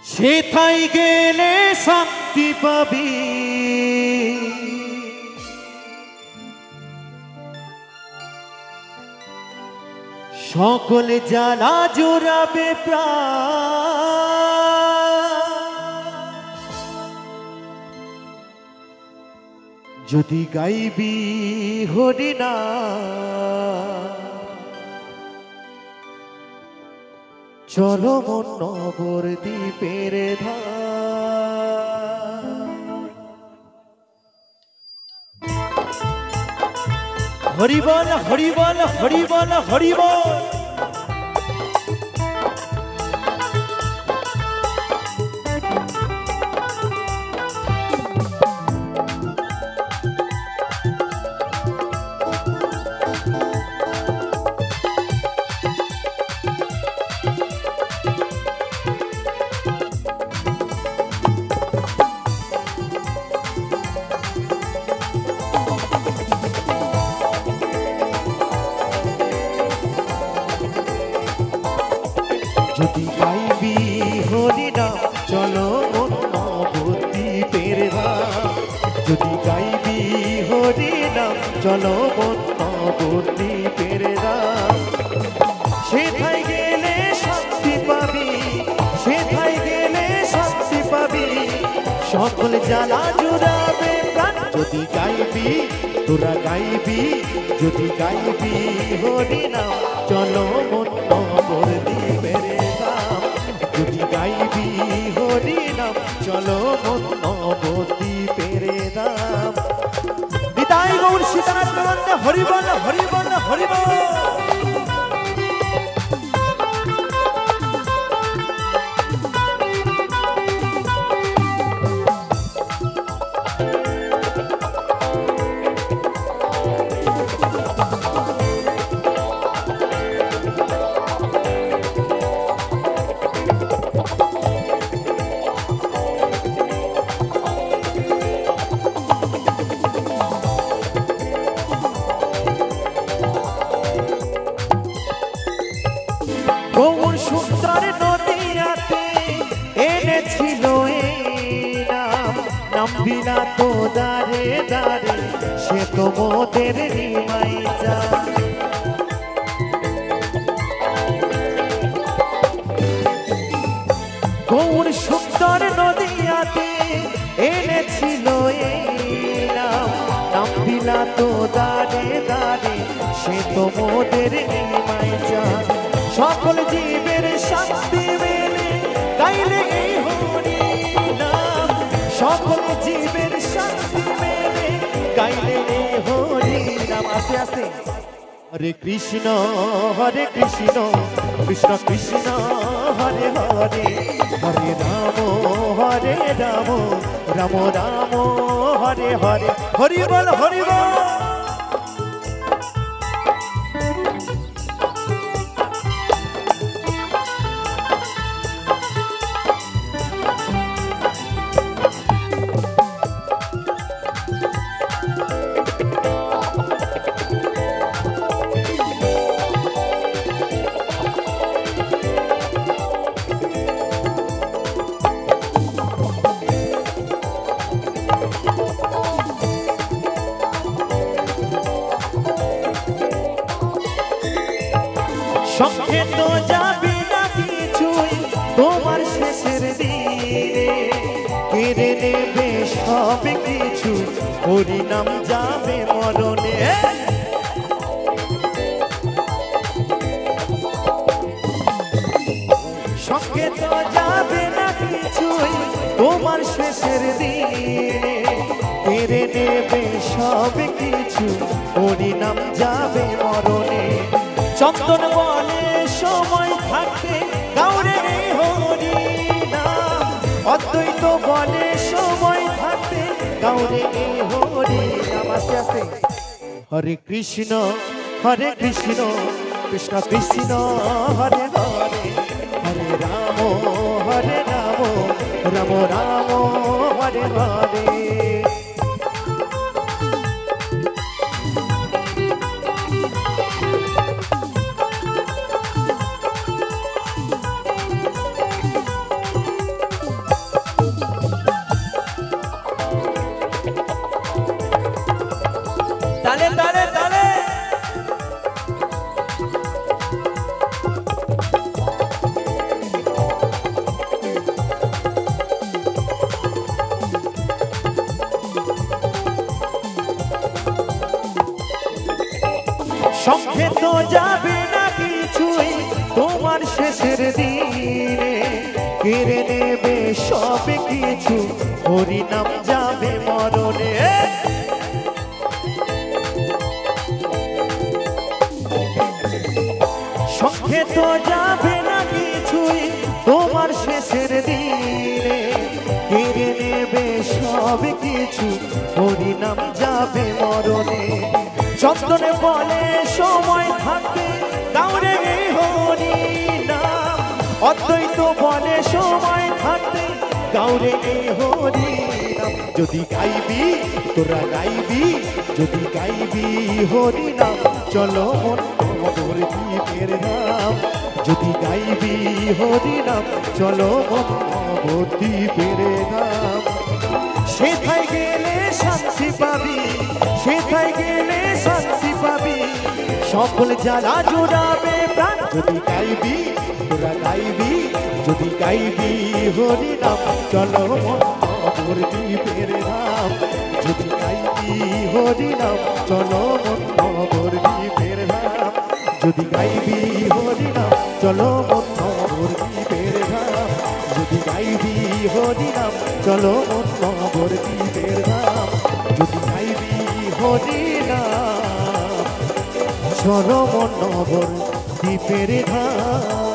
সেথায় গেলে শান্তি পাবি, সকল জ্বালা জোড়াবে প্রাণ। যদি গাইবি হরিনাম, চলো মন নবদ্বীপের ধাম। হরিবল হরিবল হরিবল হরিবল। যদি গাইবি হরিনাম, চলো মন নবদ্বীপের ধাম। যদি গাইবি হরিনাম, চলো মন নবদ্বীপের ধাম। সেথায় গেলে শান্তি পাবি, সেথায় গেলে শান্তি পাবি, সকল জ্বালা জুড়াবে প্রাণ। যদি গাইবি তোরা গাইবি, যদি গাইবি হরিনাম, চলো মন নবদ্বীপের ধাম। যদি গাইবি হরিনাম, চলো মন নবদ্বীপের ধাম। বিদায় গৌর সীতানাথ বন্দে হরিবল হরিবল হরিবল। গৌর সুন্দর নদিয়াতে এনেছিল এই নাম, নাম বিনা তো দারে দারে, সে তো মোদের নিমাই যা। গৌর সুন্দর নদিয়াতে এনেছিল এই নাম, নাম বিনা তো দারে দারে, সে তো মোদের নিমাই যা। সকল জীবের শান্তি মেলে গাইলে এই হরিনাম, সকল জীবের শান্তি মেলে গাইলে এই হরিনাম। আস্তে আস্তে। হরে কৃষ্ণ কৃষ্ণ কৃষ্ণ হরে হরে, হরে রাম রাম রাম হরে হরে। হরি বল হরি বল। সঙ্গে তো যাবি না কিছুই তোমার শেষের দিনে, কেড়ে নেবে সব কিছু হরিনাম যাবে মরণে। সঙ্গে তো যাবে না কিছুই তোমার শেষের দিনে, কেড়ে নেবে সব কিছু হরিনাম যাবে মরণে। চন্দন বলে সময় থাকতে গাওরে হরিনাম, অদ্বৈত বলে সময় থাকতে গাওরে হরিনাম। আস্তে আস্তে। হরে কৃষ্ণ কৃষ্ণ কৃষ্ণ হরে হরে, হরে রাম রাম রাম হরে হরে। তো যাবে না কিছুই তোমার শেষের দিনে, কেড়ে নেবে সব কিছু, হরিনাম যাবে মরণে। সঙ্গে তো যাবে না কিছুই তোমার শেষের দিনে, কেড়ে নেবে সব কিছু, হরিনাম যাবে মরণে। চন্দনে বলে সময় থাকবে কাউরে হরিনাম, অদ্বৈত বলে সময় থাকবে কাউরে হরিনাম। যদি গাইবি তোরা গাইবি, যদি গাইবি হরিনাম, চলো মনোহর দ্বীপের নাম। যদি গাইবি হরিনাম, চলো মনোহর দ্বীপের নাম। সেথায় গেলে শান্তি পাবি, সেথায় গেলে শান্তি পাবি, সকল জ্বালা জুড়াবে প্রাণ। যদি গাইবি তোরা গাইবি, যদি গাইবি হরিনাম, চলো মনোহর দ্বীপের নাম। যদি গাইবি হরিনাম, চলো মনোহর দ্বীপের নাম। যদি গাইবি হরিনাম, চলো মনোহর দ্বীপের নাম। যদি গাইবি হরিনাম, চলো মনোহর দ্বীপের নাম। যদি গাইবি হরিনাম, চলো মনোহর দ্বীপের নাম।